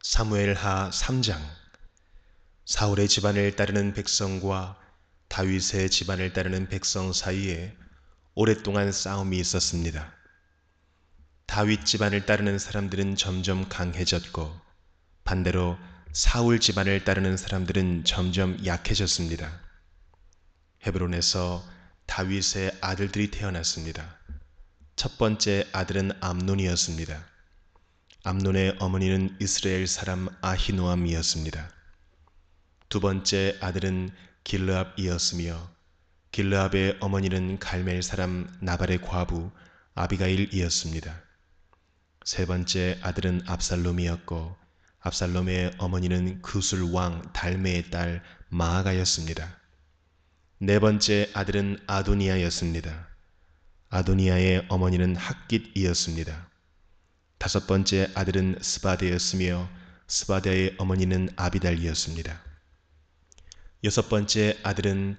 사무엘하 3장. 사울의 집안을 따르는 백성과 다윗의 집안을 따르는 백성 사이에 오랫동안 싸움이 있었습니다. 다윗 집안을 따르는 사람들은 점점 강해졌고 반대로 사울 집안을 따르는 사람들은 점점 약해졌습니다. 헤브론에서 다윗의 아들들이 태어났습니다. 첫 번째 아들은 암논이었습니다. 암논의 어머니는 이스라엘 사람 아히노암이었습니다. 두 번째 아들은 길르압이었으며 길르압의 어머니는 갈멜 사람 나발의 과부 아비가일이었습니다. 세 번째 아들은 압살롬이었고 압살롬의 어머니는 그술 왕 달메의 딸 마아가였습니다. 네 번째 아들은 아도니아였습니다. 아도니아의 어머니는 핫깃이었습니다. 다섯 번째 아들은 스바데였으며 스바데의 어머니는 아비달이었습니다. 여섯 번째 아들은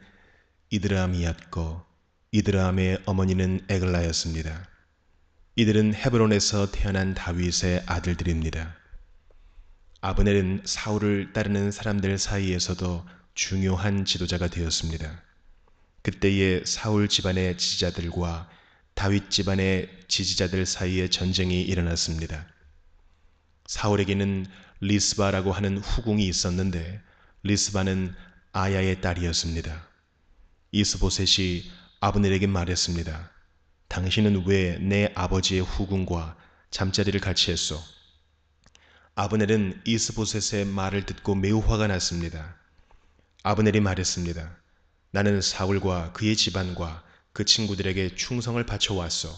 이드람이었고 이드람의 어머니는 에글라였습니다. 이들은 헤브론에서 태어난 다윗의 아들들입니다. 아브넬은 사울을 따르는 사람들 사이에서도 중요한 지도자가 되었습니다. 그때의 사울 집안의 지지자들과 다윗 집안의 지지자들 사이에 전쟁이 일어났습니다. 사울에게는 리스바라고 하는 후궁이 있었는데 리스바는 아야의 딸이었습니다. 이스보셋이 아브넬에게 말했습니다. 당신은 왜 내 아버지의 후궁과 잠자리를 같이 했소? 아브넬은 이스보셋의 말을 듣고 매우 화가 났습니다. 아브넬이 말했습니다. 나는 사울과 그의 집안과 그 친구들에게 충성을 바쳐왔소.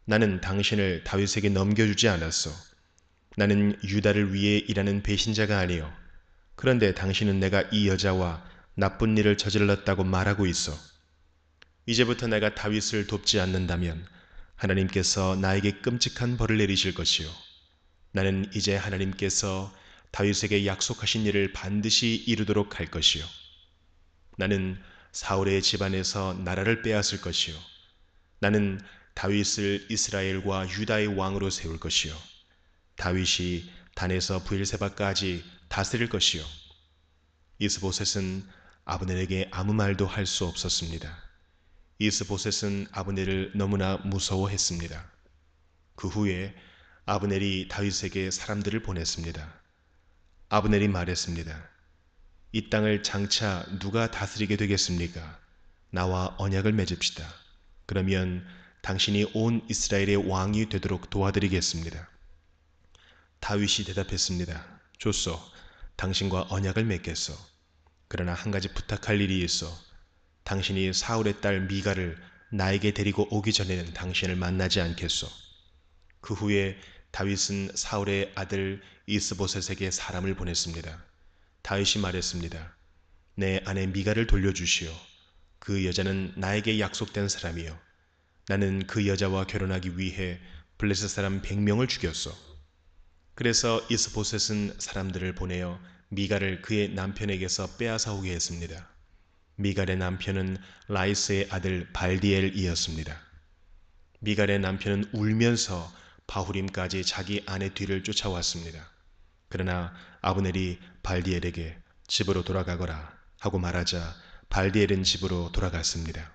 나는 당신을 다윗에게 넘겨주지 않았소. 나는 유다를 위해 일하는 배신자가 아니요. 그런데 당신은 내가 이 여자와 나쁜 일을 저질렀다고 말하고 있어. 이제부터 내가 다윗을 돕지 않는다면 하나님께서 나에게 끔찍한 벌을 내리실 것이요. 나는 이제 하나님께서 다윗에게 약속하신 일을 반드시 이루도록 할 것이요. 나는 사울의 집안에서 나라를 빼앗을 것이요. 나는 다윗을 이스라엘과 유다의 왕으로 세울 것이요. 다윗이 단에서 브엘세바까지 다스릴 것이요. 이스보셋은 아브넬에게 아무 말도 할 수 없었습니다. 이스보셋은 아브넬을 너무나 무서워했습니다. 그 후에 아브넬이 다윗에게 사람들을 보냈습니다. 아브넬이 말했습니다. 이 땅을 장차 누가 다스리게 되겠습니까? 나와 언약을 맺읍시다. 그러면 당신이 온 이스라엘의 왕이 되도록 도와드리겠습니다. 다윗이 대답했습니다. 좋소. 당신과 언약을 맺겠소. 그러나 한 가지 부탁할 일이 있어. 당신이 사울의 딸 미가를 나에게 데리고 오기 전에는 당신을 만나지 않겠소. 그 후에 다윗은 사울의 아들 이스보셋에게 사람을 보냈습니다. 다윗이 말했습니다. 내 아내 미가를 돌려주시오. 그 여자는 나에게 약속된 사람이요. 나는 그 여자와 결혼하기 위해 블레셋 사람 100명을 죽였소. 그래서 이스보셋은 사람들을 보내어 미가를 그의 남편에게서 빼앗아 오게 했습니다. 미갈의 남편은 라이스의 아들 발디엘이었습니다. 미갈의 남편은 울면서 바후림까지 자기 아내 뒤를 쫓아왔습니다. 그러나 아브넬이 발디엘에게 집으로 돌아가거라 하고 말하자 발디엘은 집으로 돌아갔습니다.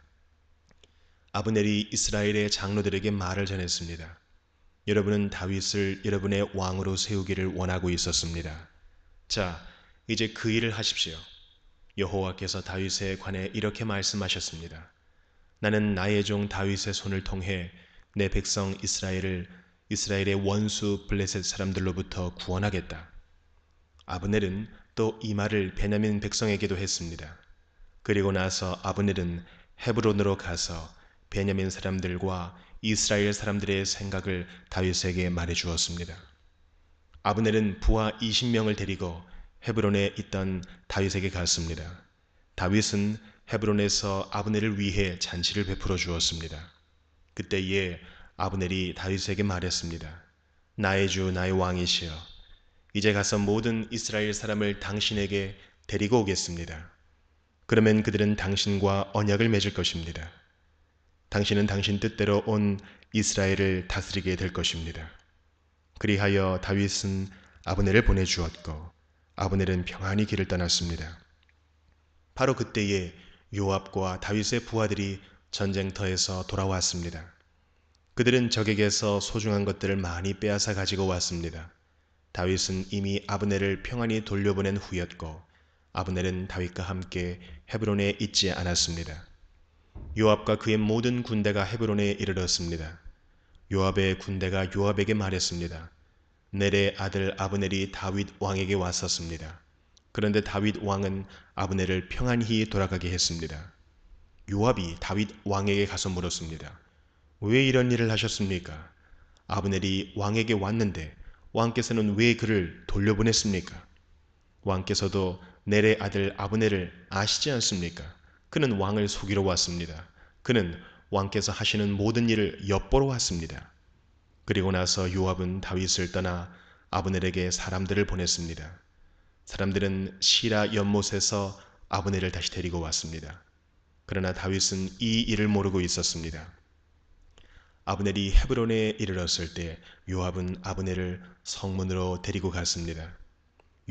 아브넬이 이스라엘의 장로들에게 말을 전했습니다. 여러분은 다윗을 여러분의 왕으로 세우기를 원하고 있었습니다. 자, 이제 그 일을 하십시오. 여호와께서 다윗에 관해 이렇게 말씀하셨습니다. 나는 나의 종 다윗의 손을 통해 내 백성 이스라엘의 원수 블레셋 사람들로부터 구원하겠다. 아브넬은 또 이 말을 베냐민 백성에게도 했습니다. 그리고 나서 아브넬은 헤브론으로 가서 베냐민 사람들과 이스라엘 사람들의 생각을 다윗에게 말해 주었습니다. 아브넬은 부하 20명을 데리고 헤브론에 있던 다윗에게 갔습니다. 다윗은 헤브론에서 아브넬을 위해 잔치를 베풀어 주었습니다. 그때에 아브넬이 다윗에게 말했습니다. 나의 주 나의 왕이시여, 이제 가서 모든 이스라엘 사람을 당신에게 데리고 오겠습니다. 그러면 그들은 당신과 언약을 맺을 것입니다. 당신은 당신 뜻대로 온 이스라엘을 다스리게 될 것입니다. 그리하여 다윗은 아브넬을 보내주었고 아브넬은 평안히 길을 떠났습니다. 바로 그때에 요압과 다윗의 부하들이 전쟁터에서 돌아왔습니다. 그들은 적에게서 소중한 것들을 많이 빼앗아 가지고 왔습니다. 다윗은 이미 아브넬을 평안히 돌려보낸 후였고 아브넬은 다윗과 함께 헤브론에 있지 않았습니다. 요압과 그의 모든 군대가 헤브론에 이르렀습니다. 요압의 군대가 요압에게 말했습니다. 넬의 아들 아브넬이 다윗 왕에게 왔었습니다. 그런데 다윗 왕은 아브넬을 평안히 돌아가게 했습니다. 요압이 다윗 왕에게 가서 물었습니다. 왜 이런 일을 하셨습니까? 아브넬이 왕에게 왔는데 왕께서는 왜 그를 돌려보냈습니까? 왕께서도 넬의 아들 아브넬을 아시지 않습니까? 그는 왕을 속이러 왔습니다. 그는 왕께서 하시는 모든 일을 엿보러 왔습니다. 그리고 나서 요압은 다윗을 떠나 아브넬에게 사람들을 보냈습니다. 사람들은 시라 연못에서 아브넬을 다시 데리고 왔습니다. 그러나 다윗은 이 일을 모르고 있었습니다. 아브넬이 헤브론에 이르렀을 때 요압은 아브넬을 성문으로 데리고 갔습니다.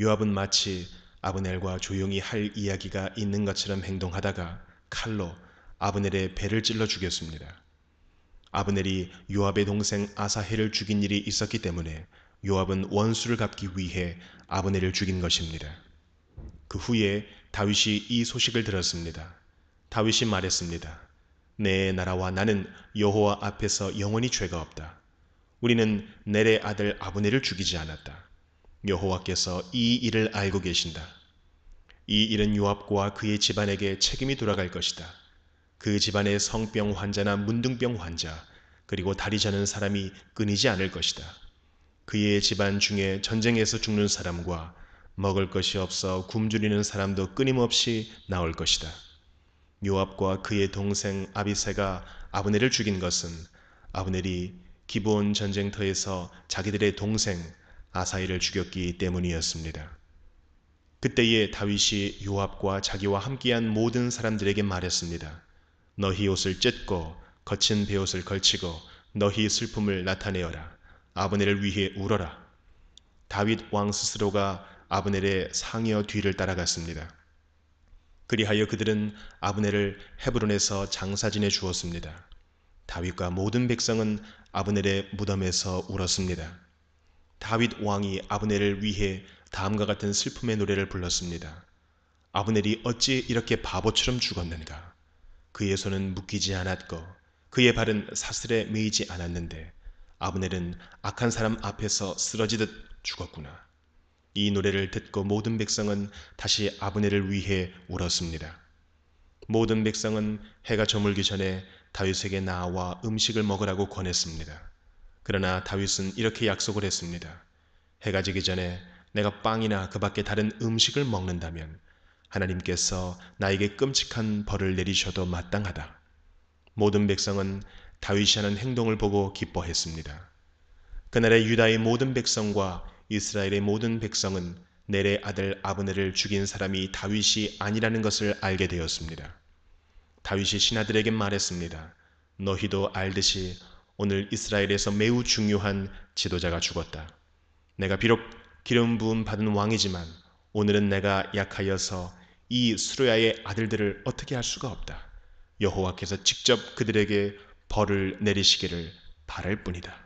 요압은 마치 아브넬과 조용히 할 이야기가 있는 것처럼 행동하다가 칼로 아브넬의 배를 찔러 죽였습니다. 아브넬이 요압의 동생 아사헬을 죽인 일이 있었기 때문에 요압은 원수를 갚기 위해 아브넬을 죽인 것입니다. 그 후에 다윗이 이 소식을 들었습니다. 다윗이 말했습니다. 내 나라와 나는 여호와 앞에서 영원히 죄가 없다. 우리는 넬의 아들 아브넬을 죽이지 않았다. 여호와께서 이 일을 알고 계신다. 이 일은 요압과 그의 집안에게 책임이 돌아갈 것이다. 그 집안의 성병 환자나 문둥병 환자 그리고 다리 저는 사람이 끊이지 않을 것이다. 그의 집안 중에 전쟁에서 죽는 사람과 먹을 것이 없어 굶주리는 사람도 끊임없이 나올 것이다. 요압과 그의 동생 아비새가 아브넬을 죽인 것은 아브넬이 기브온 전쟁터에서 자기들의 동생 아사헬을 죽였기 때문이었습니다. 그때에 다윗이 요압과 자기와 함께한 모든 사람들에게 말했습니다. 너희 옷을 찢고 거친 베옷을 걸치고 너희 슬픔을 나타내어라. 아브넬을 위해 울어라. 다윗 왕 스스로가 아브넬의 상여 뒤를 따라갔습니다. 그리하여 그들은 아브넬을 헤브론에서 장사 지내 주었습니다. 다윗과 모든 백성은 아브넬의 무덤에서 울었습니다. 다윗 왕이 아브넬을 위해 다음과 같은 슬픔의 노래를 불렀습니다. 아브넬이 어찌 이렇게 바보처럼 죽었는가? 그의 손은 묶이지 않았고 그의 발은 사슬에 매이지 않았는데 아브넬은 악한 사람 앞에서 쓰러지듯 죽었구나. 이 노래를 듣고 모든 백성은 다시 아브넬을 위해 울었습니다. 모든 백성은 해가 저물기 전에 다윗에게 나와 음식을 먹으라고 권했습니다. 그러나 다윗은 이렇게 약속을 했습니다. 해가 지기 전에 내가 빵이나 그 밖에 다른 음식을 먹는다면 하나님께서 나에게 끔찍한 벌을 내리셔도 마땅하다. 모든 백성은 다윗이 하는 행동을 보고 기뻐했습니다. 그날의 유다의 모든 백성과 이스라엘의 모든 백성은 넬의 아들 아브넬을 죽인 사람이 다윗이 아니라는 것을 알게 되었습니다. 다윗이 신하들에게 말했습니다. 너희도 알듯이 오늘 이스라엘에서 매우 중요한 지도자가 죽었다. 내가 비록 기름 부음 받은 왕이지만 오늘은 내가 약하여서 이 수르야의 아들들을 어떻게 할 수가 없다. 여호와께서 직접 그들에게 벌을 내리시기를 바랄 뿐이다.